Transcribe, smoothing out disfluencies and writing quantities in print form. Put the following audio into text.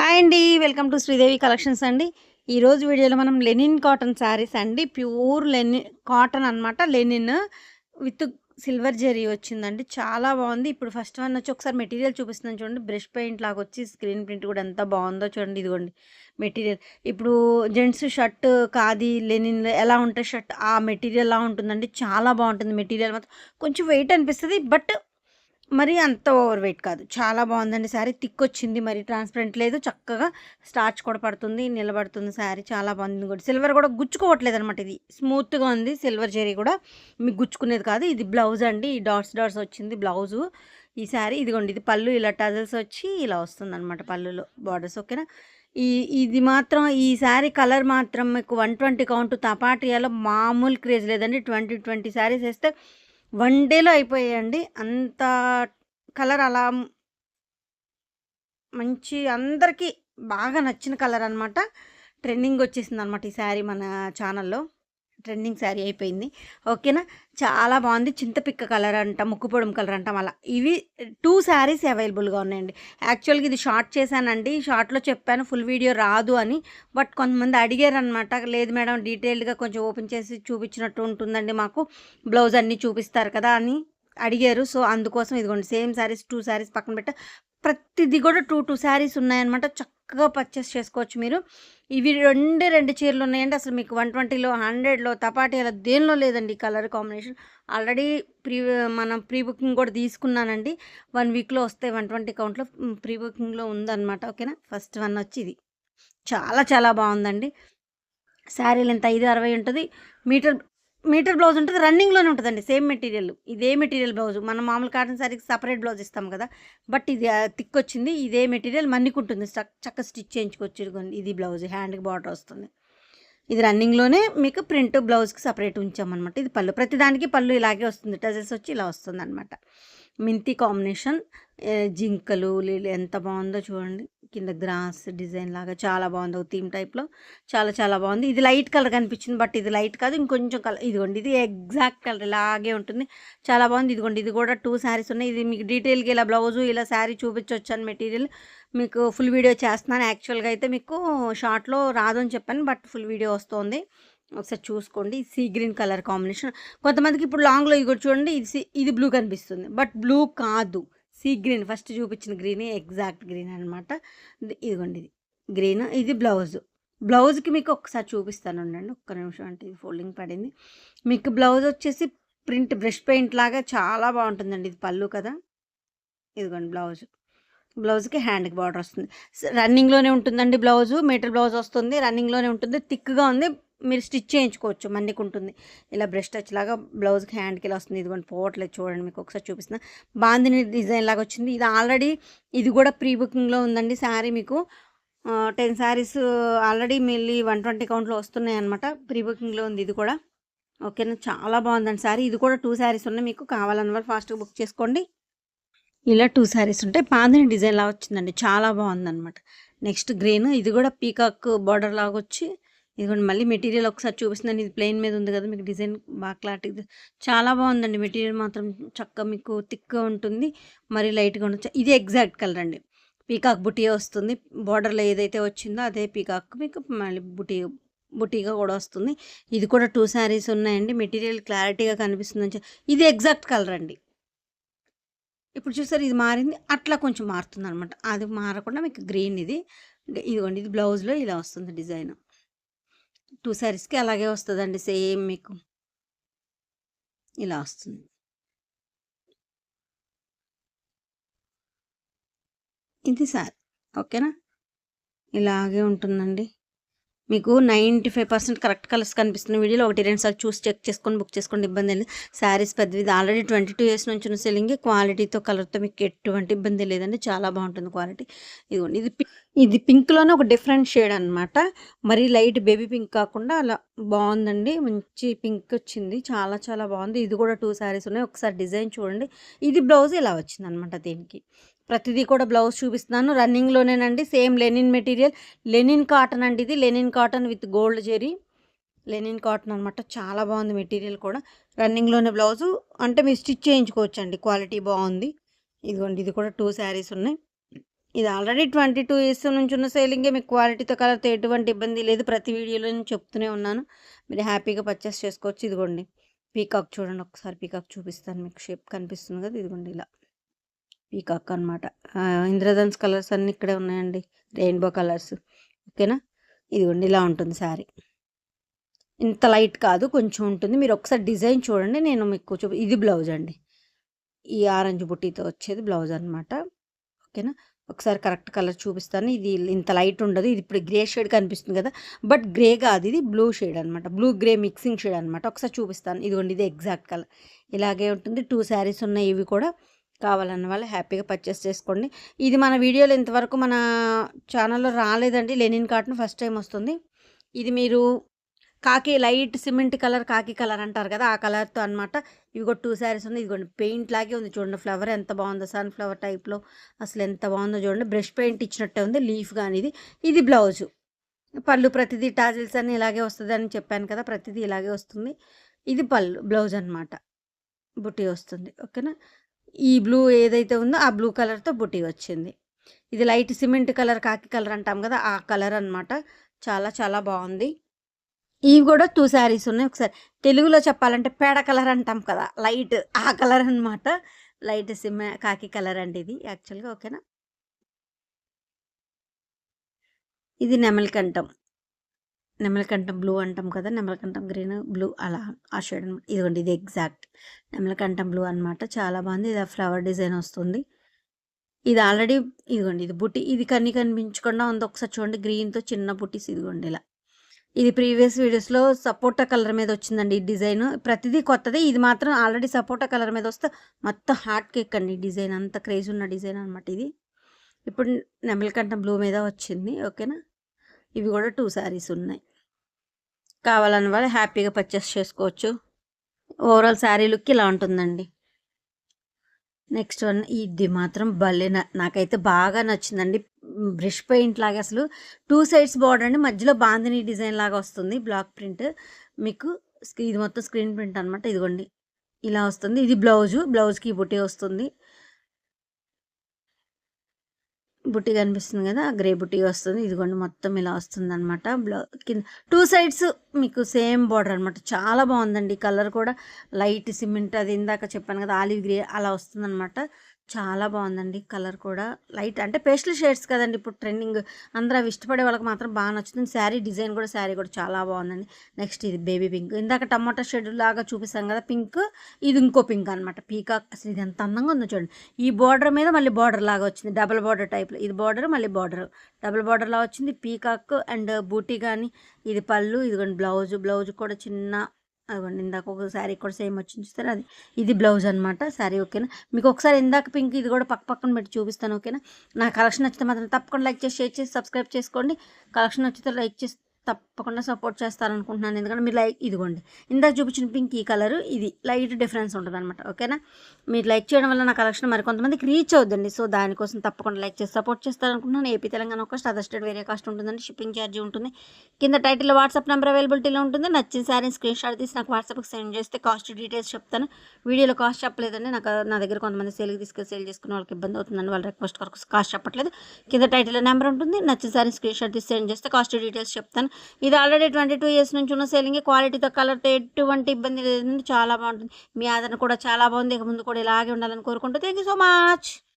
Hi అండి. Welcome to Sridevi collections అండి. ఈరోజు వీడియోలో మనం లెనిన్ కాటన్ శారీస్ అండి. ప్యూర్ లెనిన్ కాటన్ అనమాట. లెనిన్ విత్ సిల్వర్ జరీ వచ్చిందండి. చాలా బాగుంది. ఇప్పుడు ఫస్ట్ వన్ వచ్చి ఒకసారి మెటీరియల్ చూపిస్తున్నాను చూడండి. బ్రష్ పెయింట్ లాగా వచ్చి స్క్రీన్ ప్రింట్ కూడా ఎంత బాగుందో చూడండి. ఇదిగోండి మెటీరియల్. ఇప్పుడు జెంట్స్ షర్ట్ ఖాదీ లెనిన్ ఎలా ఉంటుంది షర్ట్ ఆ మెటీరియల్ లా ఉంటుందండి. చాలా బాగుంటుంది మెటీరియల్ మాత్రం. కొంచెం వెయిట్ అనిపిస్తుంది బట్ మరి అంత ఓవర్ వెయిట్ కాదు. చాలా బాగుందండి శారీ. థిక్ వచ్చింది. మరి ట్రాన్స్పరెంట్ లేదు. చక్కగా స్టార్చ్ కూడా పడుతుంది. నిలబడుతుంది శారీ. చాలా బాగుంది. కూడా సిల్వర్ కూడా గుచ్చుకోవట్లేదు అనమాట. ఇది స్మూత్గా ఉంది. సిల్వర్ జరీ కూడా మీకు గుచ్చుకునేది కాదు. ఇది బ్లౌజ్ అండి. ఈ డాట్స్ డాట్స్ వచ్చింది బ్లౌజు. ఈ శారీ ఇదిగోండి. ఇది పళ్ళు ఇలా టజల్స్ వచ్చి ఇలా వస్తుంది అనమాట. పళ్ళులో బార్డర్స్. ఓకేనా. ఈ ఇది మాత్రం ఈ శారీ కలర్ మాత్రం మీకు 120 కౌంట్ తపాటియాలో మామూలు క్రేజ్ లేదండి. 20 శారీస్ వేస్తే 1 డేలో అయిపోయాయండి. అంత కలర్ అలా మంచి అందరికీ బాగా నచ్చిన కలర్ అనమాట. ట్రెండింగ్ వచ్చేసిందనమాట ఈ శారీ మన ఛానల్లో. ట్రెండింగ్ శారీ అయిపోయింది. ఓకేనా. చాలా బాగుంది. చింతపిక్క కలర్ అంట, ముక్కుపొడం కలర్ అంటాం అలా. ఇవి 2 శారీస్ అవైలబుల్గా ఉన్నాయండి. యాక్చువల్గా ఇది షార్ట్ చేశానండి. షార్ట్లో చెప్పాను ఫుల్ వీడియో రాదు అని. బట్ కొంతమంది అడిగారు అనమాట. లేదు మేడం డీటెయిల్డ్గా కొంచెం ఓపెన్ చేసి చూపించినట్టు ఉంటుందండి మాకు, బ్లౌజ్ అన్నీ చూపిస్తారు కదా అని అడిగారు. సో అందుకోసం ఇదిగోండి సేమ్ శారీస్ 2 శారీస్ పక్కన పెట్ట. ప్రతిదీ కూడా 2 శారీస్ ఉన్నాయన్నమాట. చక్కగా పర్చేస్ చేసుకోవచ్చు మీరు. ఇవి రెండు చీరలు ఉన్నాయండి. అసలు మీకు 120లో 100లో తపాటీలో దేనిలో లేదండి ఈ కలర్ కాంబినేషన్. ఆల్రెడీ మనం ప్రీ బుకింగ్ కూడా తీసుకున్నానండి. 1 వీక్లో వస్తాయి 120 కౌంట్లో. ప్రీ బుకింగ్లో ఉందన్నమాట. ఓకేనా. ఫస్ట్ వన్ వచ్చి ఇది చాలా చాలా బాగుందండి. శారీ లెంత్ 560 ఉంటుంది. మీటర్ మీటర్ బ్లౌజ్ ఉంటుంది. రన్నింగ్లోనే ఉంటుందండి. Same material. ఇదే మెటీరియల్ బ్లౌజ్. మనం మామూలు కాటన్ శారీకి సపరేట్ బ్లౌజ్ ఇస్తాం కదా. బట్ ఇది థిక్ వచ్చింది. ఇదే మెటీరియల్ మన్నికుంటుంది. చక్క స్టిచ్ చేయించుకోవచ్చు. ఇది బ్లౌజ్ హ్యాండ్కి బార్డర్ వస్తుంది. ఇది రన్నింగ్లోనే మీకు ప్రింట్ బ్లౌజ్కి సపరేట్ ఉంచామన్నమాట. ఇది పళ్ళు. ప్రతిదానికి పళ్ళు ఇలాగే వస్తుంది. టజల్స్ వచ్చి ఇలా వస్తుంది అనమాట. మింతి కాంబినేషన్. జింకలు లీలు ఎంత బాగుందో చూడండి. కింద గ్రాస్ డిజైన్ లాగా చాలా బాగుంది. ఒక థీమ్ టైప్లో చాలా చాలా బాగుంది. ఇది లైట్ కలర్ కనిపించింది బట్ ఇది లైట్ కాదు, ఇంకొంచెం కలర్. ఇదిగోండి ఇది ఎగ్జాక్ట్ కలర్ ఇలాగే ఉంటుంది. చాలా బాగుంది. ఇదిగోండి ఇది కూడా 2 శారీస్ ఉన్నాయి. ఇది మీకు డీటెయిల్గా ఇలా బ్లౌజు ఇలా శారీ చూపించవచ్చు అని మెటీరియల్ మీకు ఫుల్ వీడియో చేస్తున్నాను. యాక్చువల్గా అయితే మీకు షార్ట్లో రాదు అని చెప్పాను బట్ ఫుల్ వీడియో వస్తుంది. ఒకసారి చూసుకోండి. Sea green colour combination. కొంతమందికి ఇప్పుడు లాంగ్లో ఇది కూడా చూడండి. ఇది బ్లూ కనిపిస్తుంది బట్ బ్లూ కాదు, సీ గ్రీన్. ఫస్ట్ చూపించిన గ్రీన్ ఎగ్జాక్ట్ గ్రీన్ అనమాట. ఇదిగోండి ఇది గ్రీన్. ఇది బ్లౌజ్కి మీకు ఒకసారి చూపిస్తాను ఉండండి ఒక్క నిమిషం. అంటే ఇది ఫోల్డింగ్ పడింది. మీకు బ్లౌజ్ వచ్చేసి ప్రింట్ బ్రష్ పెయింట్ లాగా చాలా బాగుంటుందండి. ఇది పళ్ళు కదా. ఇదిగోండి బ్లౌజ్కి హ్యాండ్కి బార్డర్ వస్తుంది. రన్నింగ్లోనే ఉంటుందండి బ్లౌజు. మీటర్ బ్లౌజ్ వస్తుంది. రన్నింగ్లోనే ఉంటుంది. థిక్గా ఉంది. మీరు స్టిచ్ చేయించుకోవచ్చు. మన్నికి ఉంటుంది. ఇలా బ్రష్ టచ్ లాగా బ్లౌజ్కి హ్యాండ్కి ఇలా వస్తుంది. ఇదిగోండి పోవట్లేదు చూడండి. మీకు ఒకసారి చూపిస్తున్నా. బాందిని డిజైన్ లాగా వచ్చింది. ఇది ఆల్రెడీ ఇది కూడా ప్రీ బుకింగ్లో ఉందండి శారీ. మీకు 10 శారీస్ ఆల్రెడీ మళ్ళీ 120 కౌంట్లో వస్తున్నాయి అనమాట. ప్రీ బుకింగ్లో ఉంది ఇది కూడా. ఓకేనా. చాలా బాగుందండి శారీ. ఇది కూడా 2 శారీస్ ఉన్నాయి. మీకు కావాలన్న వాళ్ళు ఫాస్ట్గా బుక్ చేసుకోండి. ఇలా 2 శారీస్ ఉంటాయి. బాందిని డిజైన్ లాగా వచ్చిందండి. చాలా బాగుందన్నమాట. Next green. ఇది కూడా పీకాక్ బార్డర్ లాగా వచ్చి ఇదిగోండి మళ్ళీ మెటీరియల్ ఒకసారి చూపిస్తున్నాను. ఇది ప్లెయిన్ మీద ఉంది కదా. మీకు డిజైన్ బాగా క్లారిటీ చాలా బాగుందండి. మెటీరియల్ మాత్రం చక్కగా మీకు థిక్గా ఉంటుంది. మరి లైట్గా ఉండొచ్చు. ఇది ఎగ్జాక్ట్ కలర్ అండి. పీకాక్ బుటీయే వస్తుంది. బార్డర్లో ఏదైతే వచ్చిందో అదే పీకాక్ మీకు మళ్ళీ బుటీగా కూడా వస్తుంది. ఇది కూడా 2 శారీస్ ఉన్నాయండి. మెటీరియల్ క్లారిటీగా కనిపిస్తుంది. ఇది ఎగ్జాక్ట్ కలర్ అండి. ఇప్పుడు చూసారు ఇది మారింది. అట్లా కొంచెం మారుతుంది అనమాట. అది మారకుండా మీకు గ్రీన్ ఇదిగోండి ఇది బ్లౌజ్లో ఇలా వస్తుంది డిజైన్. 2 శారీస్కి అలాగే వస్తుందండి. సేమ్ మీకు ఇలా వస్తుంది. ఇది శారీ. ఓకేనా. ఇలాగే ఉంటుందండి. మీకు 95% కరెక్ట్ కలర్స్ కనిపిస్తున్న వీడియోలో 1-2 సార్లు చూసి చెక్ చేసుకొని బుక్ చేసుకోండి. ఇబ్బంది లేదు. శారీస్ పెద్దది ఆల్రెడీ 22 ఇయర్స్ నుంచి ఉన్న సెల్లింగ్. క్వాలిటీతో కలర్తో మీకు ఎటువంటి ఇబ్బంది లేదండి. చాలా బాగుంటుంది క్వాలిటీ. ఇదిగోండి ఇది పింక్లోనే ఒక డిఫరెంట్ షేడ్ అనమాట. మరి లైట్ బేబీ పింక్ కాకుండా అలా బాగుందండి. మంచి పింక్ వచ్చింది. చాలా చాలా బాగుంది. ఇది కూడా 2 శారీస్ ఉన్నాయి. ఒకసారి డిజైన్ చూడండి. ఇది బ్లౌజ్ ఇలా వచ్చింది అనమాట. దీనికి ప్రతిదీ కూడా బ్లౌజ్ చూపిస్తున్నాను. రన్నింగ్లోనేనండి. Same linen material. Linen cotton అండి. ఇది linen cotton with gold zari. Linen cotton అనమాట. చాలా బాగుంది మెటీరియల్ కూడా. రన్నింగ్లోనే బ్లౌజు అంటే మీరు స్టిచ్ చేయించుకోవచ్చు అండి. క్వాలిటీ బాగుంది. ఇదిగోండి ఇది కూడా 2 శారీస్ ఉన్నాయి. ఇది ఆల్రెడీ 22 ఇయర్స్ నుంచి ఉన్న సేలింగే. మీకు క్వాలిటీతో కలర్‌తో ఎటువంటి ఇబ్బంది లేదు. ప్రతి వీడియోలో నేను చెప్తూనే ఉన్నాను. మీరు హ్యాపీగా పర్చేస్ చేసుకోవచ్చు. ఇదిగోండి పీకాక్ చూడండి, ఒకసారి పీకాక్ చూపిస్తాను మీకు. షేప్ కనిపిస్తుంది కదా, ఇదిగోండి ఇలా పీకాక్ అనమాట. ఇంద్రధనుస్ కలర్స్ అన్నీ ఇక్కడే ఉన్నాయండి, రెయిన్బో కలర్స్. ఓకేనా, ఇదిగోండి ఇలా ఉంటుంది శారీ. ఇంత లైట్ కాదు, కొంచెం ఉంటుంది. మీరు ఒకసారి డిజైన్ చూడండి, నేను మీకు ఇది బ్లౌజ్ అండి. ఈ ఆరెంజ్ బుట్టీతో వచ్చేది బ్లౌజ్ అనమాట. ఓకేనా, ఒకసారి కరెక్ట్ కలర్ చూపిస్తాను. ఇది ఇంత లైట్ ఉండదు. ఇది ఇప్పుడు గ్రే షేడ్ కనిపిస్తుంది కదా, బట్ గ్రే కాదు, ఇది బ్లూ షేడ్ అనమాట. బ్లూ గ్రే మిక్సింగ్ షేడ్ అనమాట. ఒకసారి చూపిస్తాను. ఇదిగోండి, ఇది ఎగ్జాక్ట్ కలర్ ఇలాగే ఉంటుంది. 2 శారీస్ ఉన్నాయి. ఇవి కూడా కావాలన్న వాళ్ళు హ్యాపీగా పర్చేస్ చేసుకోండి. ఇది మన వీడియోలో ఇంతవరకు మన ఛానల్లో రాలేదండి. లెనిన్ కాటన్ ఫస్ట్ టైం వస్తుంది. ఇది మీరు కాకి లైట్ సిమెంట్ కలర్, కాకి కలర్ అంటారు కదా, ఆ కలర్తో అనమాట. ఇవి కూడా 2 శారీస్ ఉన్నాయి. ఇదిగోండి పెయింట్ లాగే ఉంది చూడండి. ఫ్లవర్ ఎంత బాగుందో, సన్ఫ్లవర్ టైప్లో అసలు ఎంత బాగుందో చూడండి. బ్రష్ పెయింట్ ఇచ్చినట్టే ఉంది, లీఫ్ కానీ. ఇది బ్లౌజు. పళ్ళు ప్రతిదీ టాజిల్స్ అన్నీ ఇలాగే వస్తుంది అని చెప్పాను కదా, ప్రతిదీ ఇలాగే వస్తుంది. ఇది పళ్ళు బ్లౌజ్ అనమాట, బుట్టి వస్తుంది. ఓకేనా, ఈ బ్లూ ఏదైతే ఉందో ఆ బ్లూ కలర్తో బుట్టి వచ్చింది. ఇది లైట్ సిమెంట్ కలర్, కాకి కలర్ అంటాం కదా, ఆ కలర్ అనమాట. చాలా చాలా బాగుంది. ఇవి కూడా 2 శారీస్ ఉన్నాయి. ఒకసారి తెలుగులో చెప్పాలంటే పేడ కలర్ అంటాం కదా, లైట్ ఆ కలర్ అనమాట. లైట్ కాకి కలర్ అండి ఇది యాక్చువల్గా. ఓకేనా, ఇది నెమలికంఠం. నెమలికంఠం బ్లూ అంటాం కదా, నెమలికంఠం గ్రీన్ బ్లూ అలా ఆ షేడ్ అనమాట. ఇదిగోండి, ఇది ఎగ్జాక్ట్ నెమలికంఠం బ్లూ అనమాట. చాలా బాగుంది. ఇది ఫ్లవర్ డిజైన్ వస్తుంది. ఇది ఆల్రెడీ ఇదిగోండి, ఇది బుట్టి. ఇది కనిపించకుండా ఉంది, ఒకసారి చూడండి. గ్రీన్తో చిన్న బుట్టీస్ ఇదిగోండి ఇలా. ఇది ప్రీవియస్ వీడియోస్లో సపోటా కలర్ మీద వచ్చిందండి ఈ డిజైన్. ప్రతిదీ కొత్తదే, ఇది మాత్రం ఆల్రెడీ సపోటా కలర్ మీద వస్తే మొత్తం హార్ట్ కేక్ అండి. డిజైన్ అంత క్రేజ్ ఉన్న డిజైన్ అనమాట ఇది. ఇప్పుడు నెమలికంఠం బ్లూ మీద వచ్చింది. ఓకేనా, ఇవి కూడా 2 శారీస్ ఉన్నాయి. కావాలని వాళ్ళు హ్యాపీగా పర్చేస్ చేసుకోవచ్చు. ఓవరాల్ శారీ లుక్ ఇలా ఉంటుందండి. నెక్స్ట్ వన్, ఇది మాత్రం భలే నాకైతే బాగా నచ్చిందండి. బ్రష్ పెయింట్ లాగా అసలు 2 సైడ్స్ బార్డర్ అండి, మధ్యలో బాందిని డిజైన్ లాగా వస్తుంది, బ్లాక్ ప్రింట్ మీకు. ఇది మొత్తం స్క్రీన్ ప్రింట్ అనమాట. ఇదిగోండి ఇలా వస్తుంది. ఇది బ్లౌజ్కి బుట్టి వస్తుంది. బుట్టి కనిపిస్తుంది కదా, గ్రే బుట్టి వస్తుంది. ఇదిగోండి మొత్తం ఇలా వస్తుంది అనమాట. కింద 2 సైడ్స్ మీకు సేమ్ బార్డర్ అనమాట. చాలా బాగుందండి. కలర్ కూడా లైట్ సిమెంట్, అది ఇందాక చెప్పాను కదా ఆలివ్ గ్రే అలా వస్తుంది అనమాట. చాలా బాగుందండి. కలర్ కూడా లైట్ అంటే పేస్టల్ షేడ్స్ కదండి ఇప్పుడు ట్రెండింగ్. అందరూ అవి ఇష్టపడే వాళ్ళకి మాత్రం బాగా నచ్చుతుంది. శారీ డిజైన్ కూడా, శారీ కూడా చాలా బాగుందండి. నెక్స్ట్ ఇది బేబీ పింక్. ఇందాక టమాటా షేడ్ లాగా చూపిస్తాం కదా పింక్, ఇది ఇంకో పింక్ అనమాట. పీకాక్ అసలు ఇది ఎంత అందంగా ఉందో చూడండి. ఈ బార్డర్ మీద మళ్ళీ బార్డర్ లాగా వచ్చింది, డబుల్ బార్డర్ టైప్లో. ఇది బార్డర్ మళ్ళీ బార్డర్ డబుల్ బార్డర్ లాగా వచ్చింది. పీకాక్ అండ్ బూటీ కానీ. ఇది పళ్ళు, ఇదిగోండి బ్లౌజ్ కూడా చిన్న, అదిగోండి ఇందాక ఒక శారీ కూడా సేమ్ వచ్చింది చూస్తారు, అది ఇది బ్లౌజ్ అనమాట శారీ. ఓకేనా, మీకు ఒకసారి ఇందాక పింక్ ఇది కూడా పక్కన పెట్టి చూపిస్తాను. ఓకేనా, నా కలెక్షన్ నచ్చితే మాత్రం తప్పకుండా లైక్ చేసి, షేర్ చేసి, సబ్స్క్రైబ్ చేసుకోండి. కలెక్షన్ నచ్చితే లైక్ చేసి తప్పకుండా సపోర్ట్ చేస్తారనుకుంటున్నాను. ఎందుకంటే మీరు లైక్, ఇదిగోండి ఇందాక చూపించిన పింక్ ఈ కలరు, ఇది లైట్ డిఫరెన్స్ ఉంటుంది అనమాట. ఓకేనా, మీరు లైక్ చేయడం వల్ల నా కలెక్షన్ మరి కొంతమందికి రీచ్ అవుద్దండి. సో దానికోసం తప్పకుండా లైక్ చేసి సపోర్ట్ చేస్తారనుకుంటున్నాను. AP Telangana cost, other state వేరే కాస్ట్ ఉంటుందండి. షిప్పింగ్ ఛార్జ్ ఉంటుంది. కింద టైటిల్లో వాట్సాప్ నెంబర్ అవైలబిలిటీలో ఉంటుంది. నచ్చిన శారీ స్క్రీన్ షాట్ తీసి నాకు వాట్సాప్కి సెండ్ చేస్తే కాస్ట్ డీటెయిల్స్ చెప్తాను. వీడియోలో కాస్ట్ చెప్పలేదండి, నా దగ్గర కొంతమంది సేల్కి తీసుకెళ్ళి సేల్ చేసుకునే వాళ్ళకి ఇబ్బంది అవుతుందని వాళ్ళ రిక్వెస్ట్ వరకు కాస్ట్ చెప్పట్లేదు. కింద టైటిల్లో నెంబర్ ఉంటుంది. నచ్చిన శారీ స్క్రీన్ షాట్ తీసి సెండ్ చేస్తే కాస్ట్ డీటెయిల్స్ చెప్తాను. ఇది ఆల్రెడీ 22 ఇయర్స్ నుంచి ఉన్న సేలింగ్. క్వాలిటీతో కలర్తో ఎటువంటి ఇబ్బంది లేదండి. చాలా బాగుంటుంది. మీ ఆదరణ కూడా చాలా బాగుంది. ఇక ముందు కూడా ఇలాగే ఉండాలని కోరుకుంటూ థ్యాంక్ యూ సో మచ్.